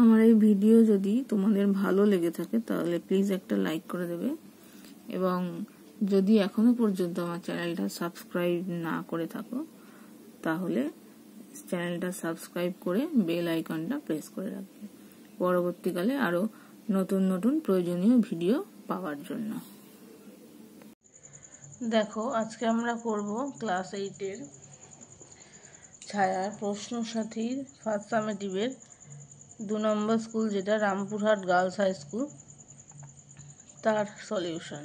আমার এই ভিডিও যদি তোমাদের ভালো লেগে থাকে তাহলে প্লিজ একটা লাইক করে দেবে, এবং যদি এখনো পর্যন্ত আমার চ্যানেলটা সাবস্ক্রাইব না করে থাকো তাহলে চ্যানেলটা সাবস্ক্রাইব করে বেল আইকনটা প্রেস করে রাখবে পরবর্তীকালে আরো নতুন নতুন প্রয়োজনীয় ভিডিও পাওয়ার জন্য। দেখো, আজকে আমরা করব ক্লাস 8-এর ছায়ার প্রশ্ন সাথীর ফার্স্ট সামেটিভের 2 নম্বর স্কুল, যেটা রামপুরহাট গার্লস হাই স্কুল, তার সলিউশন।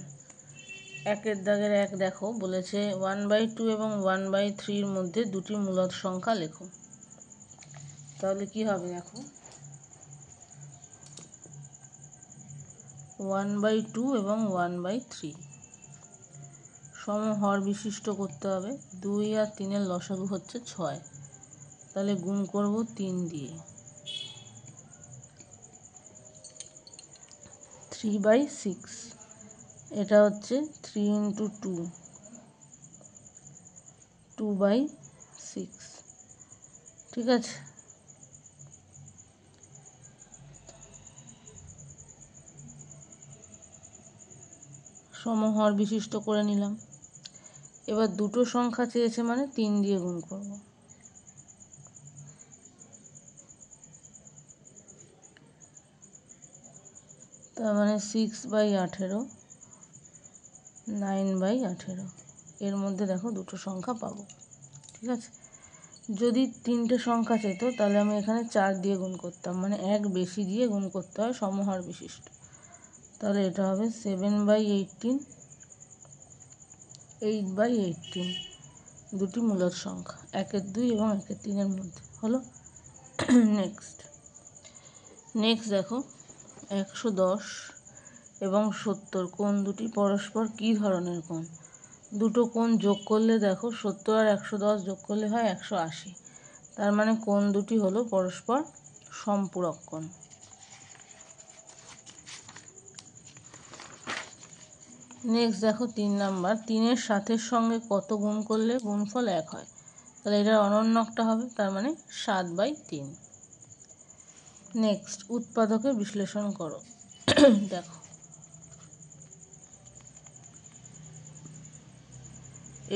1-এর দাগের 1 দেখো, বলেছে 1/2 এবং 1/3 মধ্যে দুটি মূলদ সংখ্যা লেখো। তাহলে কি হবে দেখো, 1/2 এবং 1/3 সমহর বিশিষ্ট করতে হবে। 2 আর 3-এর লসাগু হচ্ছে 6, তাহলে গুণ করব 3 দিয়ে। 3/6, এটা হচ্ছে 3 × 2, 2/6, ঠিক আছে। সমহর বিশিষ্ট করে নিলাম। এবার দুটো সংখ্যা চেয়েছে মানে 3 দিয়ে গুণ করব। তার মানে 6/18, 9/18, এর মধ্যে দেখো দুটো সংখ্যা পাবো, ঠিক আছে। যদি 3টে সংখ্যা চেত তাহলে আমি এখানে 4 দিয়ে গুণ করতাম, মানে 1 বেশি দিয়ে গুণ করতে হয় সমহর বিশিষ্ট। তাহলে এটা হবে 7/18, 8/18, দুটি মূলদ সংখ্যা 1-এর 2 এবং 1-এর 3-এর মধ্যে হলো। নেক্সট দেখো, 110 এবং 70 কোণ দুটি পরস্পর কি ধরনের কোণ? দুটো কোণ যোগ করলে দেখো 70 আর 110 যোগ করলে হয় 180, তার মানে কোণ দুটি হলো পরস্পর সম্পূরক কোণ। নেক্সট দেখো 3 নাম্বার, 3-এর 7-এর সঙ্গে কত গুণ করলে গুণফল 1 হয়? তাহলে এটার অনন্যকটা হবে, তার মানে 7/3। নেক্সট, উৎপাদকে বিশ্লেষণ করো। দেখো,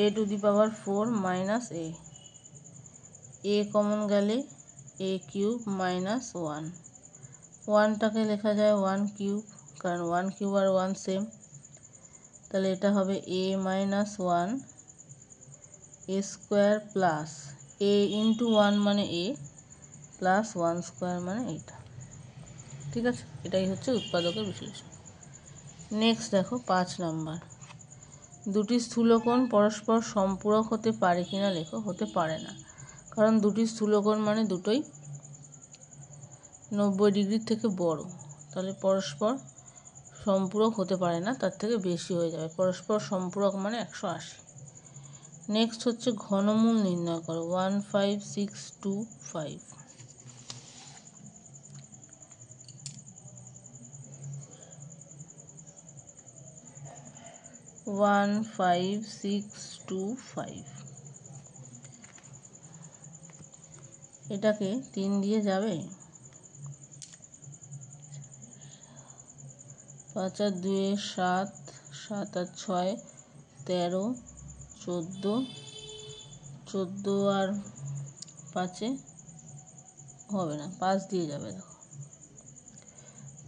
a⁴ - a কমন গেলে a³ - 1, 1টাকে লেখা যায় 1³ কারণ 1³ আর 1 সেম, তাহলে এটা হবে a - 1 a² প্লাস a × 1 মানে a প্লাস 1² মানে এইটা, ঠিক আছে। এটাই হচ্ছে উৎপাদকের বিশ্লেষণ। নেক্সট দেখো 5 নাম্বার, দুটি স্থূলকোণ পরস্পর সম্পূরক হতে পারে কিনা লেখো। হতে পারে না, কারণ দুটি স্থূলকোণ মানে দুটোই 90 ডিগ্রির থেকে বড়, তাহলে পরস্পর সম্পূরক হতে পারে না, তার থেকে বেশি হয়ে যাবে। পরস্পর সম্পূরক মানে 180। নেক্সট হচ্ছে ঘনমূল নির্ণয় করো। 15625, 15625, এটাকে 3 দিয়ে যাবে? 5 আর 2 7, 7 আর 6 13, 14, 14 আর 5 হবে না, 5 দিয়ে যাবে। দেখো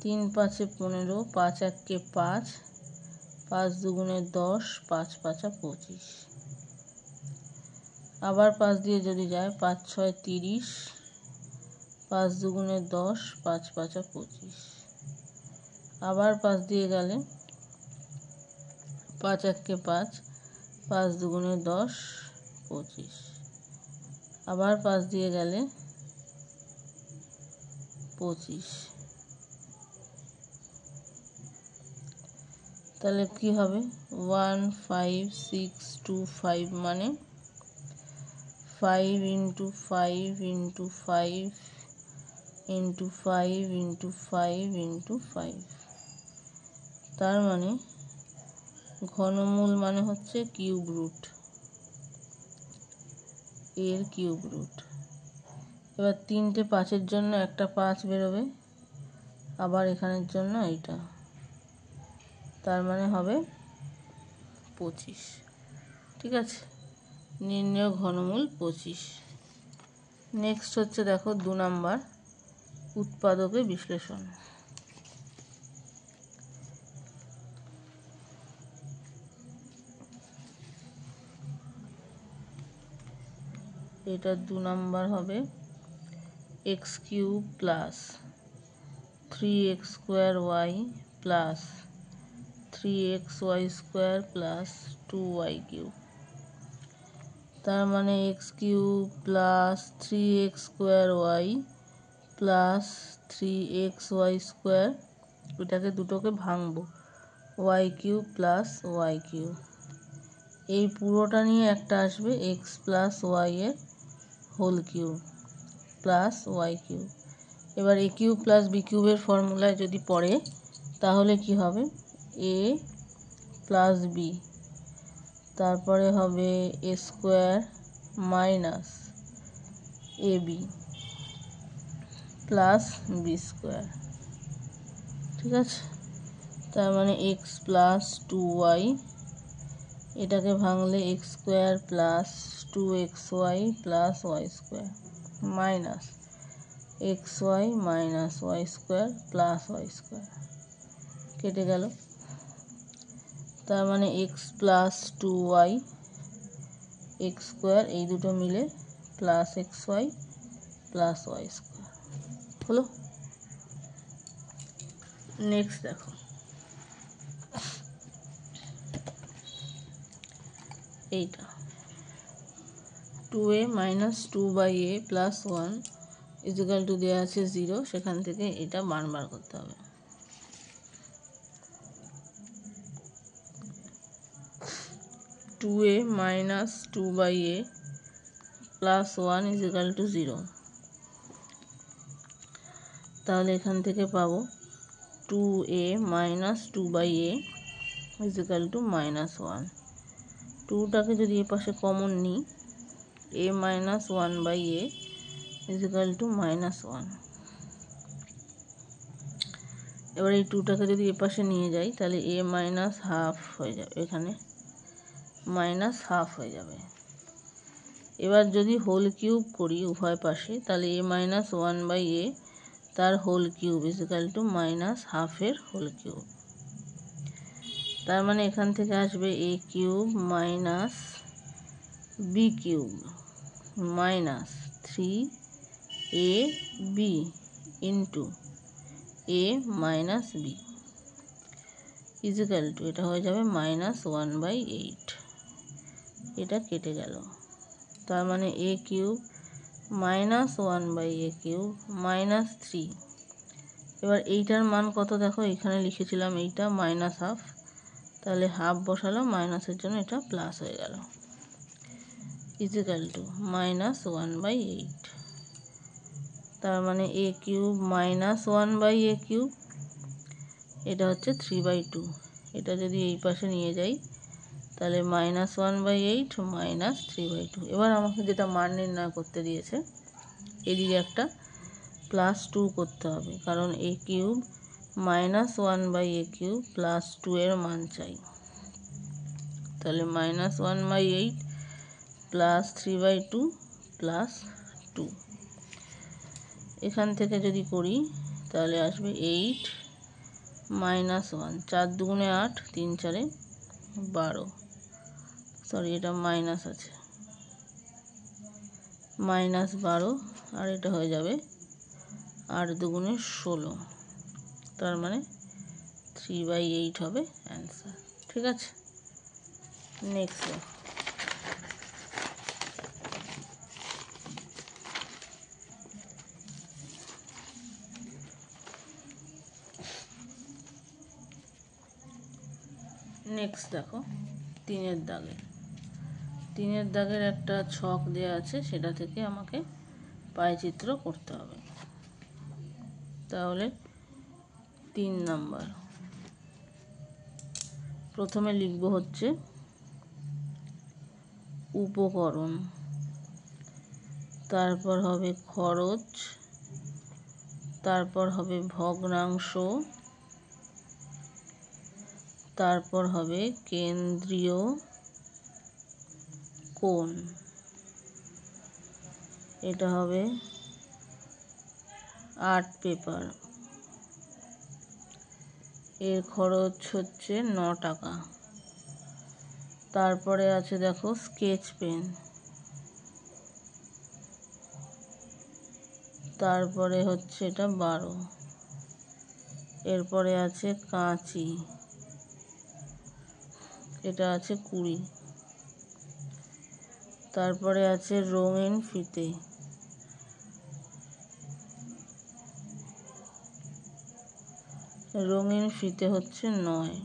3 × 5 = 15, 5 × 1 = 5, 5 × 2 = 10, 5 × 5 = 25। আবার 5 দিয়ে যদি যায় 5 × 6 = 30, 5 × 2 = 10, 5 × 5 = 25। আবার 5 দিয়ে গেলে 5 × 1 = 5, 5 × 2 = 10, 25। আবার 5 দিয়ে গেলে 25। তাহলে কি হবে? 15625 মানে 5 × 5 × 5 × 5 × 5 × 5, তার মানে ঘনমূল মানে হচ্ছে কিউব রুট, এর কিউব রুট। এবার 3টে 5-এর জন্য একটা 5 বেরোবে, আবার এখানের জন্য এইটা, তার মানে হবে 25। ঠিক আছে, নির্ণয় ঘনমূল 25। নেক্সট হচ্ছে দেখো 2 নাম্বার, উৎপাদকে বিশ্লেষণ। এটা 2 নাম্বার হবে x³ plus 3x² plus 3xy² plus 2y³ তার মানে x³ plus 3x² plus 3xy², এটাকে দুটোকে ভাঙবো, y³ প্লাস y³ এই পুরোটা নিয়ে একটা আসবে x প্লাস y এর হোল কিউব প্লাস y³। এবার a³ প্লাস b³ এর ফর্মুলায় যদি পড়ে তাহলে কি হবে, a প্লাস b, তারপরে হবে a² minus ab plus b²। ঠিক আছে, তার মানে x প্লাস 2y, এটাকে ভাঙলে x² plus 2xy plus y² minus xy minus y² plus y², কেটে গেল। তার মানে x প্লাস 2y x² এই দুটো মিলে প্লাস xy প্লাস y² হলো। নেক্সট দেখো এইটা 2a minus 2/a plus 1 equal two দেওয়া আছে 0, সেখান থেকে এটা মান বার করতে হবে। Two a minus 2/a plus 1 equal to 0, তাহলে এখান থেকে পাবো 2a minus 2/a equal to minus 1। 2টাকে যদি এ পাশে কমন নিই, a minus 1/a equal to minus 1। এবার এই 2টাকে যদি এ পাশে নিয়ে যাই তাহলে a মাইনাস হাফ হয়ে যাবে, এখানে মাইনাস হাফ হয়ে যাবে। এবার যদি হোল কিউব করি উভয় পাশে তাহলে a মাইনাস 1/a তার whole cube equal to minus হাফের হোল কিউব। তার মানে এখান থেকে আসবে a³ minus b³ minus 3ab into a minus b equal to, এটা হয়ে যাবে মাইনাস 1/8, এটা কেটে গেল। তার মানে a³ মাইনাস 1/a³ মাইনাস 3। এবার এইটার মান কত দেখো, এখানে লিখেছিলাম এইটা মাইনাস হাফ, তাহলে হাফ বসালাম, মাইনাসের জন্য এটা প্লাস হয়ে গেল, ইকুয়াল টু মাইনাস 1/8। তার মানে a³ মাইনাস 1/a³, এটা হচ্ছে 3/2। এটা যদি এই পাশে নিয়ে যাই তাহলে মাইনাস 1/8 মাইনাস 3/2। এবার আমাকে যেটা মান নির্ণয় করতে দিয়েছে, এদিকে একটা প্লাস 2 করতে হবে, কারণ a³ মাইনাস 1/a³ প্লাস 2 এর মান চাই। তাহলে মাইনাস 1/8 প্লাস 3/2 প্লাস 2, এখান থেকে যদি করি তাহলে আসবে 8 মাইনাস 1, 4 দুগুণে 8, 3 4 12, সরি এটা মাইনাস আছে, মাইনাস 12, আর এটা হয়ে যাবে 8 দুগুণে 16, তার মানে 3/8 হবে অ্যান্সার। ঠিক আছে, নেক্সট দেখো 3-এর দাগের একটা ছক দেওয়া আছে, সেটা থেকে আমাকে পায়চিত্র করতে হবে। তাহলে 3 নাম্বার, প্রথমে লিখব হচ্ছে উপকরণ, তারপর হবে খরচ, তারপর হবে ভগ্নাংশ, তারপর হবে কেন্দ্রীয় কোণ। এটা হবে আর্ট পেপার। এর খরচ হচ্ছে 9 টাকা। তারপরে আছে দেখো স্কেচ পেন, তারপরে হচ্ছে এটা 12। এরপরে আছে কাঁচি, এটা আছে 20। তারপরে আছে রঙিন ফিতে, রঙিন ফিতে হচ্ছে 9।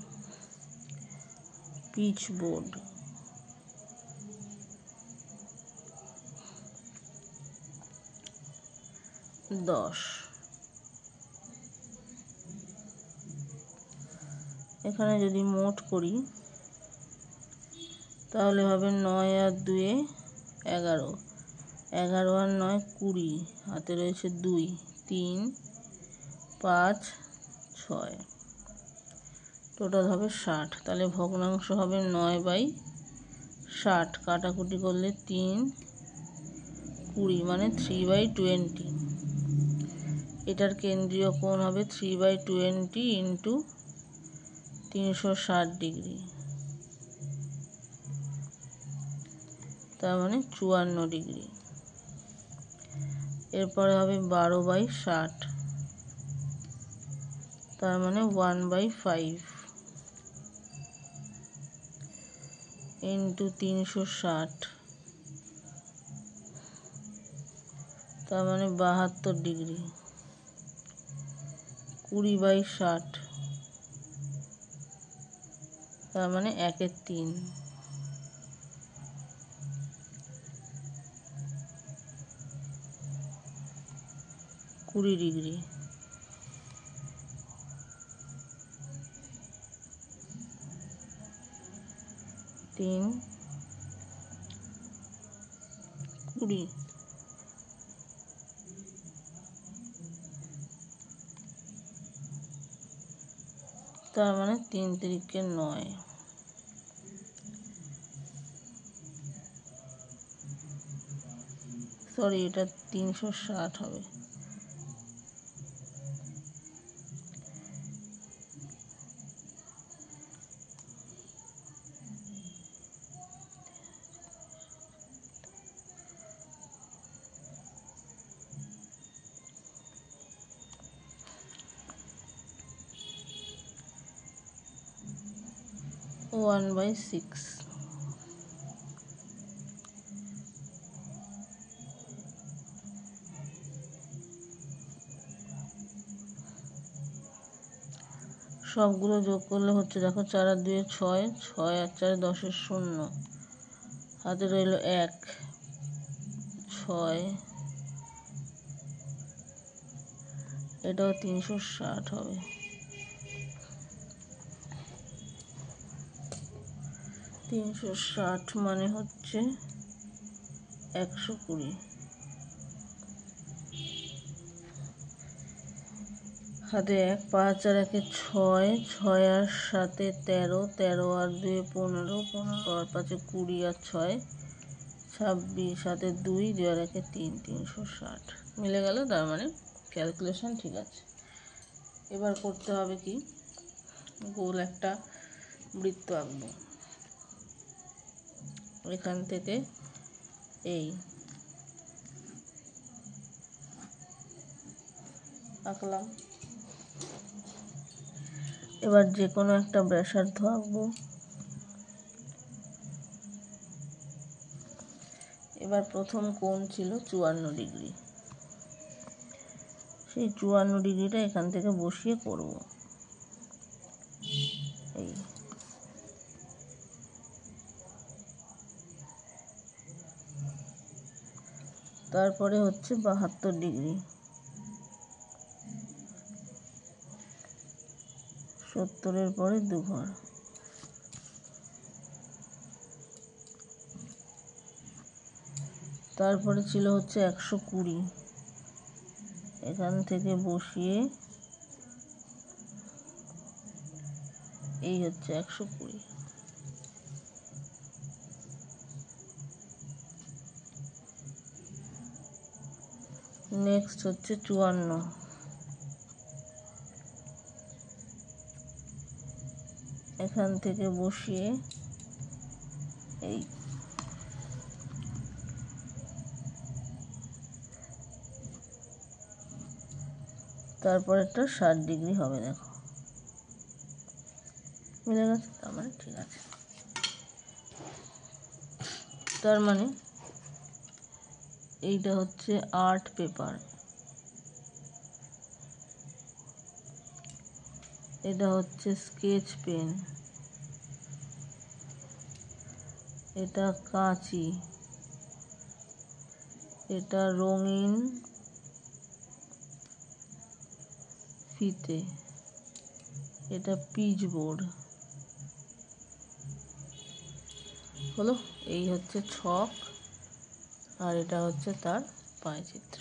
Pitch board, $10। এখানে যদি মোট করি তাহলে হবে 9 আর 2 11, 11 আর 9 20, হাতে রয়েছে 2, 3, 5, 6, টোটাল হবে 60। তাহলে ভগ্নাংশ হবে 9/60, কাটাকুটি করলে 3, 20 মানে 3/20। এটার কেন্দ্রীয় কোণ হবে 3/20 ইন্টু 360 ডিগ্রি, তার মানে 54 ডিগ্রি। এরপরে হবে 12/60, তার মানে 1/5 ইন্টু 360, তার মানে 72 ডিগ্রি। 20/60, তার মানে 1/3, 20 ডিগ্রি। তিন 20, তার মানে 3 তিরিকে 9, সরি এটা 360 হবে। One by six. সবগুলো যোগ করলে হচ্ছে দেখো 4 আর 2 6, 6 আর 4 10 0, হাতে রইল 1, 6, এটাও 360 হবে। 360 মানে হচ্ছে 120। হাতে 1, 5 আর 1 6, 6 আর 7 13, 13 আর 2 15, 15 আর 5 20 আর 6 26, হাতে 2, 2 আর 1 3, 360 মিলে গেল। তার মানে ক্যালকুলেশন ঠিক আছে। এবার করতে হবে কি, গোল একটা বৃত্ত আঁকবো। এখান থেকে এই আঁকলাম। এবার যে কোনো একটা ব্যাসার্ধ আঁকবো। এবার প্রথম কোণ ছিল 54 ডিগ্রি, সেই 54 ডিগ্রিটা এখান থেকে বসিয়ে করব। এই তারপরে হচ্ছে 72 ডিগ্রি, 70-এর পরে 2 ঘর, তারপরে ছিল হচ্ছে 120, এখান থেকে বসিয়ে এই হচ্ছে 120। নেক্সট হচ্ছে 54, এখান থেকে বসিয়ে এই তারপর একটা 60 ডিগ্রি হবে, দেখো মিলে গেছে। তার মানে ঠিক আছে, তার মানে এইটা হচ্ছে আর্ট পেপার, এটা হচ্ছে স্কেচ পেন, এটা কাঁচি, এটা রঙিন ফিতে, এটা পিচবোর্ড হলো। এই হচ্ছে ছক আর এটা হচ্ছে তার পায়চিত্র।